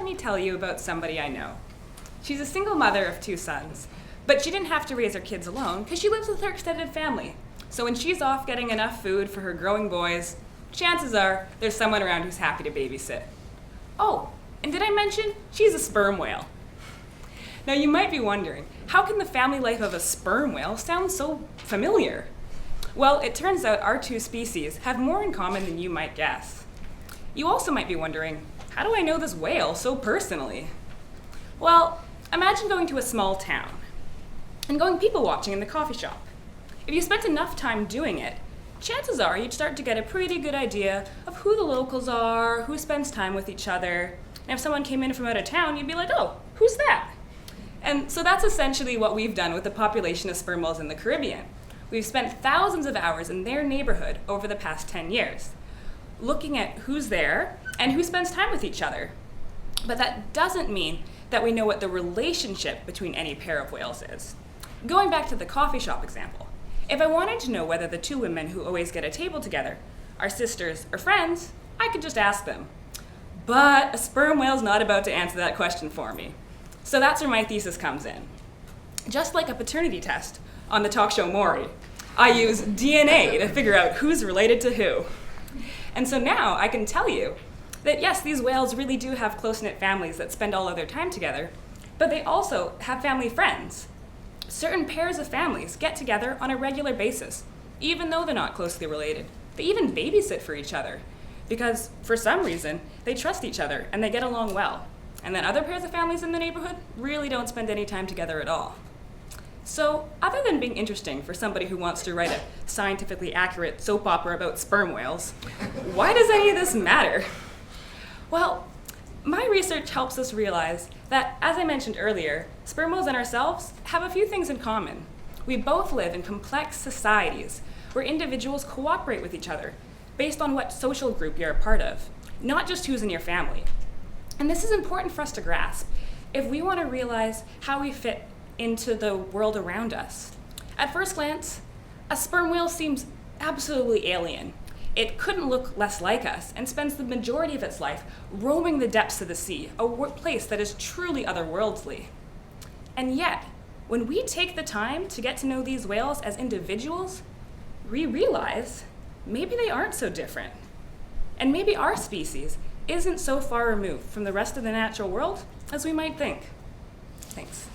me tell you about somebody I know. She's a single mother of 2 sons, but she didn't have to raise her kids alone because she lives with her extended family. So when she's off getting enough food for her growing boys, chances are there's someone around who's happy to babysit. Oh, and did I mention she's a sperm whale? Now you might be wondering, how can the family life of a sperm whale sound so familiar? Well, it turns out our 2 species have more in common than you might guess. You also might be wondering, how do I know this whale so personally? Well, imagine going to a small town and going people watching in the coffee shop. If you spent enough time doing it, chances are you'd start to get a pretty good idea of who the locals are, who spends time with each other, and if someone came in from out of town, you'd be like, oh, who's that? And so that's essentially what we've done with the population of sperm whales in the Caribbean. We've spent thousands of hours in their neighborhood over the past 10 years, looking at who's there and who spends time with each other. But that doesn't mean that we know what the relationship between any pair of whales is. Going back to the coffee shop example, if I wanted to know whether the 2 women who always get a table together are sisters or friends, I could just ask them. But a sperm whale's not about to answer that question for me. So that's where my thesis comes in. Just like a paternity test on the talk show Maury, I use DNA to figure out who's related to who. And so now I can tell you that yes, these whales really do have close-knit families that spend all of their time together, but they also have family friends. Certain pairs of families get together on a regular basis, even though they're not closely related. They even babysit for each other, because for some reason, they trust each other and they get along well. And then other pairs of families in the neighborhood really don't spend any time together at all. So other than being interesting for somebody who wants to write a scientifically accurate soap opera about sperm whales, why does any of this matter? Well, my research helps us realize that, as I mentioned earlier, sperm whales and ourselves have a few things in common. We both live in complex societies where individuals cooperate with each other based on what social group you're a part of, not just who's in your family. And this is important for us to grasp if we want to realize how we fit into the world around us. At first glance, a sperm whale seems absolutely alien. It couldn't look less like us and spends the majority of its life roaming the depths of the sea, a place that is truly otherworldly. And yet, when we take the time to get to know these whales as individuals, we realize maybe they aren't so different. And maybe our species isn't so far removed from the rest of the natural world as we might think. Thanks.